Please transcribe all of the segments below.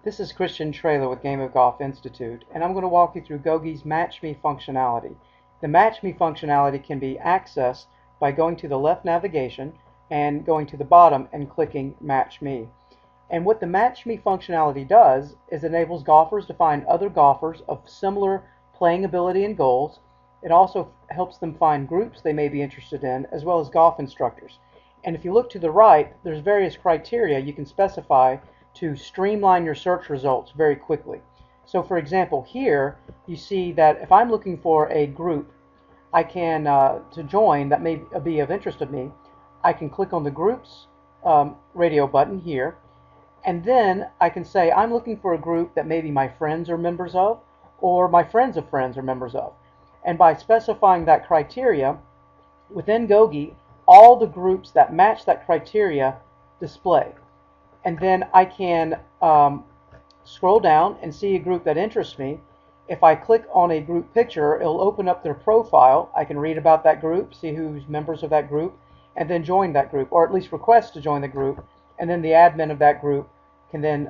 This is Christian Trailer with Game of Golf Institute, and I'm going to walk you through GOGI's Match Me functionality. The Match Me functionality can be accessed by going to the left navigation and going to the bottom and clicking Match Me. And what the Match Me functionality does is enables golfers to find other golfers of similar playing ability and goals. It also helps them find groups they may be interested in, as well as golf instructors. And if you look to the right, there's various criteria you can specify to streamline your search results very quickly. So for example, here you see that if I'm looking for a group I can to join that may be of interest to me, I can click on the groups radio button here, and then I can say I'm looking for a group that maybe my friends are members of, or my friends of friends are members of. And by specifying that criteria within GOGI, all the groups that match that criteria display. And then I can scroll down and see a group that interests me. If I click on a group picture, it'll open up their profile. I can read about that group, see who's members of that group, and then join that group, or at least request to join the group. And then the admin of that group can then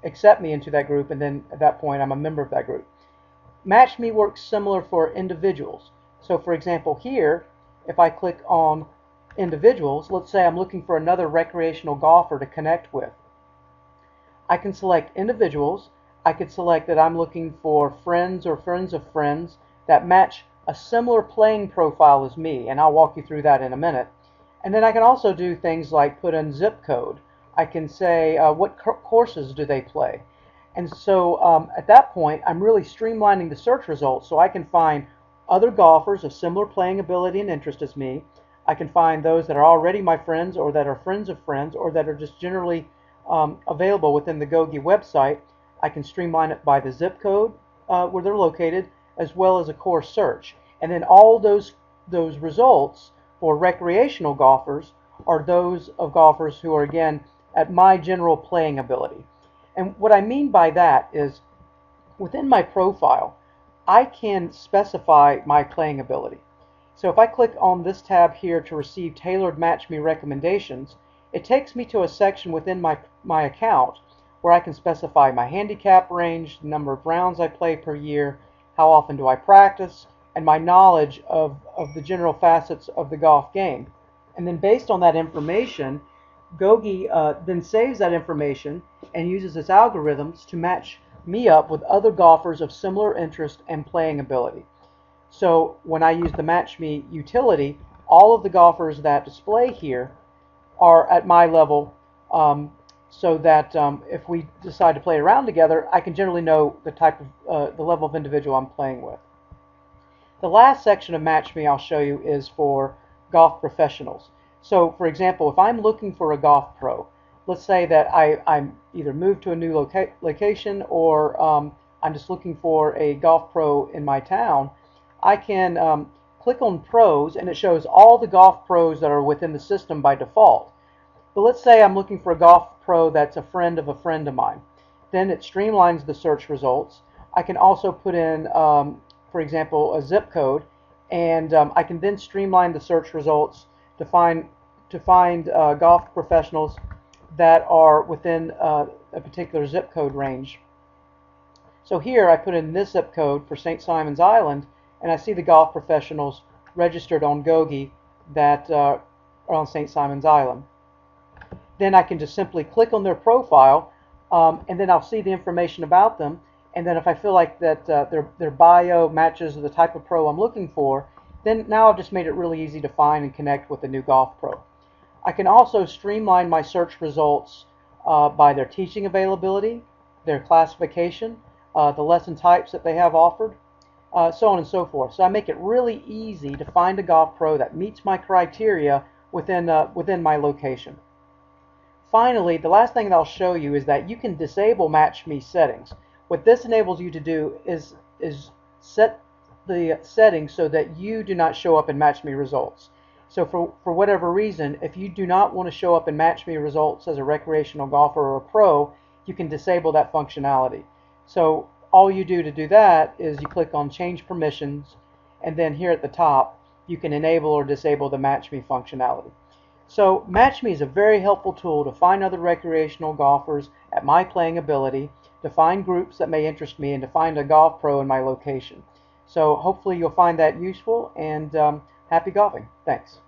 accept me into that group, and then at that point I'm a member of that group. Match Me works similar for individuals. So for example, here, if I click on individuals, let's say I'm looking for another recreational golfer to connect with. I can select individuals. I could select that I'm looking for friends or friends of friends that match a similar playing profile as me, and I'll walk you through that in a minute. And then I can also do things like put in zip code. I can say what courses do they play. And so at that point, I'm really streamlining the search results so I can find other golfers of similar playing ability and interest as me. I can find those that are already my friends, or that are friends of friends, or that are just generally available within the GOGI website. I can streamline it by the zip code where they're located, as well as a course search. And then all those results for recreational golfers are those of golfers who are, again, at my general playing ability. And what I mean by that is, within my profile, I can specify my playing ability. So if I click on this tab here to receive tailored Match Me recommendations, it takes me to a section within my account where I can specify my handicap range, the number of rounds I play per year, how often do I practice, and my knowledge of the general facets of the golf game. And then based on that information, GOGI then saves that information and uses its algorithms to match me up with other golfers of similar interest and playing ability. So when I use the Match Me utility, all of the golfers that display here are at my level, so that if we decide to play around together, I can generally know the type of the level of individual I'm playing with. The last section of Match Me I'll show you is for golf professionals. So for example, if I'm looking for a golf pro, let's say that I'm either moved to a new location, or I'm just looking for a golf pro in my town, I can click on pros, and it shows all the golf pros that are within the system by default. But let's say I'm looking for a golf pro that's a friend of mine. Then it streamlines the search results. I can also put in, for example, a zip code, and I can then streamline the search results to find golf professionals that are within a particular zip code range. So here I put in this zip code for St. Simon's Island, and I see the golf professionals registered on GOGI that are on St. Simon's Island. Then I can just simply click on their profile, and then I'll see the information about them. And then if I feel like that their bio matches the type of pro I'm looking for, then now I've just made it really easy to find and connect with a new golf pro. I can also streamline my search results by their teaching availability, their classification, the lesson types that they have offered, so on and so forth. So I make it really easy to find a golf pro that meets my criteria within my location. Finally, the last thing that I'll show you is that you can disable Match Me settings. What this enables you to do is set the settings so that you do not show up in Match Me results. So for whatever reason, if you do not want to show up in Match Me results as a recreational golfer or a pro, you can disable that functionality. So all you do to do that is you click on Change Permissions, and then here at the top you can enable or disable the Match Me functionality. So Match Me is a very helpful tool to find other recreational golfers at my playing ability. to find groups that may interest me, and to find a golf pro in my location. So hopefully you'll find that useful, and happy golfing. Thanks.